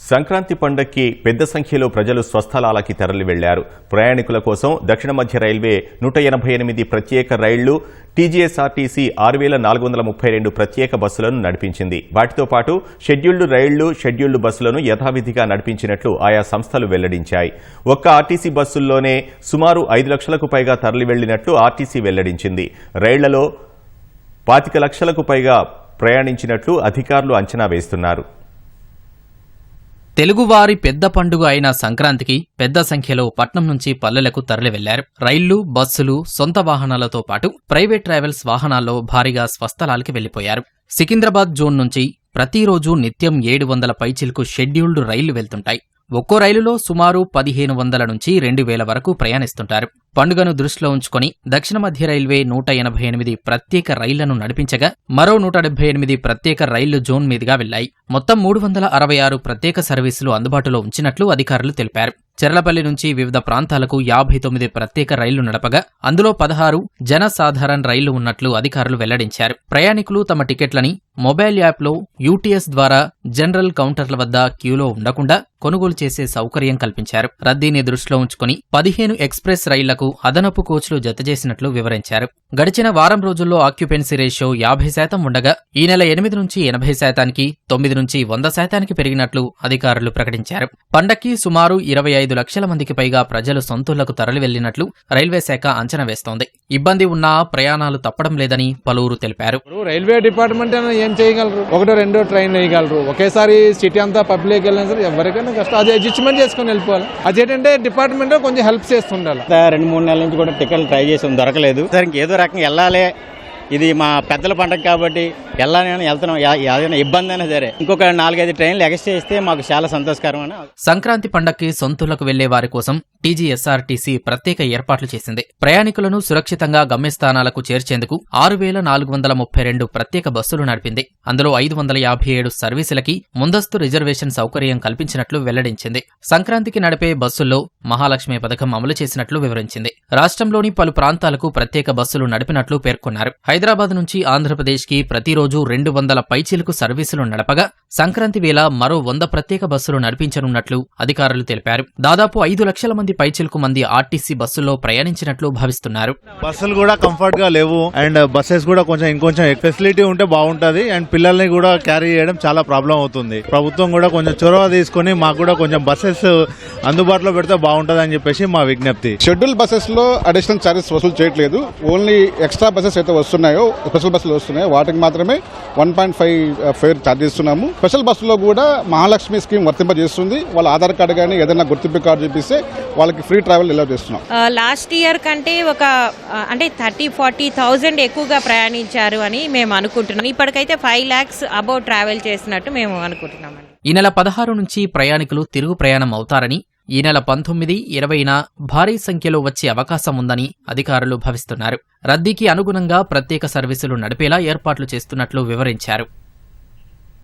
సంక్రాంతి పండగకి పెద్ద సంఖ్యలో ప్రజలు స్వస్థలాలకి తరలి వెళ్లారు. ప్రయాణికుల కోసం దక్షిణ మధ్య రైల్వే 188 ప్రత్యేక రైళ్లు, టీజీఎస్ఆర్టీసీ 6432 ప్రత్యేక బస్సులను నడిపించింది. వాటితో పాటు షెడ్యూల్డ్ రైళ్లు, షెడ్యూల్డ్ బస్సులను యథావిధిగా నడిపించినట్లు ఆయా సంస్థలు వెల్లడించాయి. ఒక్క ఆర్టీసీ బస్సుల్లోనే సుమారు 5 లక్షలకు పైగా తరలి వెళ్లినట్లు ఆర్టీసీ వెల్లడించింది. రైళ్లలో 25 లక్షలకు పైగా ప్రయాణించినట్లు అధికారులు అంచనా వేస్తున్నారు. తెలుగువారి పెద్ద పండుగ అయిన సంక్రాంతికి పెద్ద సంఖ్యలో పట్నం నుంచి పల్లెలకు తరలి వెళ్లారు. రైళ్లు, బస్సులు, సొంత వాహనాలతో పాటు ప్రైవేట్ ట్రావెల్స్ వాహనాల్లో భారీగా స్వస్థలాలకి వెళ్లిపోయారు. సికింద్రాబాద్ జోన్ నుంచి ప్రతిరోజు నిత్యం 700 పైచిలకు షెడ్యూల్డ్ రైళ్లు వెళ్తుంటాయి. ఒక్కో రైలులో సుమారు 1500 నుంచి 2000 వరకు ప్రయాణిస్తుంటారు. పండుగను దృష్టిలో ఉంచుకుని దక్షిణ మధ్య రైల్వే 188 ప్రత్యేక రైళ్లను నడిపించగా మరో 178 ప్రత్యేక రైళ్లు జోన్ మీదుగా వెళ్లాయి. మొత్తం 366 ప్రత్యేక సర్వీసులు అందుబాటులో ఉంచినట్లు అధికారులు తెలిపారు. చెర్లపల్లి నుంచి వివిధ ప్రాంతాలకు 59 ప్రత్యేక రైళ్లు నడపగా అందులో 16 జనసాధారణ రైళ్లు ఉన్నట్లు అధికారులు వెల్లడించారు. ప్రయాణికులు తమ టికెట్లని మొబైల్ యాప్లో యూటీఎస్ ద్వారా జనరల్ కౌంటర్ల వద్ద క్యూలో ఉండకుండా కొనుగోలు చేసే సౌకర్యం కల్పించారు. రద్దీని దృష్టిలో ఉంచుకుని 15 ఎక్స్ప్రెస్ రైళ్లకు అదనపు కోచ్లు జతచేసినట్లు వివరించారు. గడిచిన వారం రోజుల్లో ఆక్యుపెన్సీ రేషియో 50% ఉండగా ఈ నెల 8 నుంచి 80%, 9 నుంచి 100% పెరిగినట్లు అధికారులు ప్రకటించారు. పండక్కి సుమారు 25 లక్షల మందికి పైగా ప్రజలు సొంతూళ్లకు తరలి వెళ్లినట్లు రైల్వే శాఖ అంచనా వేస్తోంది. ఇబ్బంది ఉన్నా ప్రయాణాలు తప్పడం లేదని పలువురు తెలిపారు. రైల్వే డిపార్ట్మెంట్ ఏం చేయగలరు? 1-2 ట్రైన్ వేయగలరు. ఒకేసారి సిటీ అంతా పబ్లిక్ వెళ్ళినా సరే ఎవరికైనా కష్టం. అది అడ్జస్ట్మెంట్ చేసుకుని వెళ్ళిపోవాలి. అదేంటంటే డిపార్ట్మెంట్ కొంచెం హెల్ప్ చేస్తుండాలి. 2-3 నెలల నుంచి కూడా టికెట్లు ట్రై చేసాం, దొరకలేదు. సరే ఇంకేదో రకంగా వెళ్ళాలి, ఇది మా పెద్దల పండగ కాబట్టి వెళ్ళాలని వెళ్తున్నాం. ఏదైనా ఇబ్బంది అయినా సరే ఇంకొక 4-5 ట్రైన్లు ఎక్స్ట్రా చేస్తే మాకు చాలా సంతోషకరం. సంక్రాంతి పండగకి సొంతూళ్లకు వెళ్లే వారి కోసం టీజీఎస్ఆర్టీసీ ప్రత్యేక ఏర్పాట్లు చేసింది. ప్రయాణికులను సురక్షితంగా గమ్యస్థానాలకు చేర్చేందుకు 6432 ప్రత్యేక బస్సులు నడిపింది. అందులో 557 సర్వీసులకి ముందస్తు రిజర్వేషన్ సౌకర్యం కల్పించినట్లు వెల్లడించింది. సంక్రాంతికి నడిపే బస్సుల్లో మహాలక్ష్మి పథకం అమలు చేసినట్లు వివరించింది. రాష్ట్రంలోని పలు ప్రాంతాలకు ప్రత్యేక బస్సులు నడిపినట్లు పేర్కొన్నారు. హైదరాబాద్ నుంచి ఆంధ్రప్రదేశ్కి ప్రతిరోజు 200 పైచిలకు సర్వీసులు నడపగా సంక్రాంతి వేళ మరో 100 ప్రత్యేక బస్సులు నడిపించనున్నట్లు అధికారులు తెలిపారు. దాదాపు 5 లక్షల మంది పైచిలకు మంది ఆర్టీసీ బస్సుల్లో ప్రయాణించినట్లు భావిస్తున్నారు. బస్సులు కూడా కంఫర్ట్ గా లేవు అండ్ బస్సెస్ కూడా ఇంకొంచెం ఫెసిలిటీ ఉంటే బాగుంటది అండ్ పిల్లల్ని కూడా క్యారీ చేయడం చాలా ప్రాబ్లం అవుతుంది. ప్రభుత్వం కూడా కొంచెం చొరవ తీసుకుని మాకు కూడా కొంచెం బస్సెస్ అందుబాటులో పెడితే బాగుంటది అని చెప్పేసి మా విజ్ఞప్తి. షెడ్యూల్ బస్సెస్ లో అడిషనల్ చార్జెస్ వసూలు చేయట్లేదు. ఓన్లీ ఎక్స్ట్రా బస్సెస్ అయితే వస్తున్నాయో, స్పెషల్ బస్సులు వస్తున్నాయో వాటికి మాత్రమే 1.5 ఫేర్ ఛార్జ్ చేస్తున్నాము. స్పెషల్ బస్సులో కూడా మహాలక్ష్మి స్కీమ్ వర్తింపజేస్తుంది. వాళ్ళ ఆధార్ కార్డు కానీ ఏదైనా గుర్తింపు కార్డు చూపిస్తే వాళ్ళకి ఫ్రీ ట్రావెల్ అలౌ చేస్తున్నాం. లాస్ట్ ఇయర్ కంటే ఒక 30-40,000 ఎక్కువగా ప్రయాణించారు అని మేము అనుకుంటున్నాం. ఇప్పటికైతే 5 lakhs అబౌవ్ ట్రావెల్ చేసినట్టు మేము అనుకుంటున్నాం. ఈ నెల 16 నుంచి ప్రయాణికులు తిరుగు ప్రయాణం అవుతారని, ఈ నెల 19, 20న భారీ సంఖ్యలో వచ్చే అవకాశం ఉందని అధికారులు భావిస్తున్నారు. రద్దీకి అనుగుణంగా ప్రత్యేక సర్వీసులు నడిపేలా ఏర్పాట్లు చేస్తున్నట్లు వివరించారు.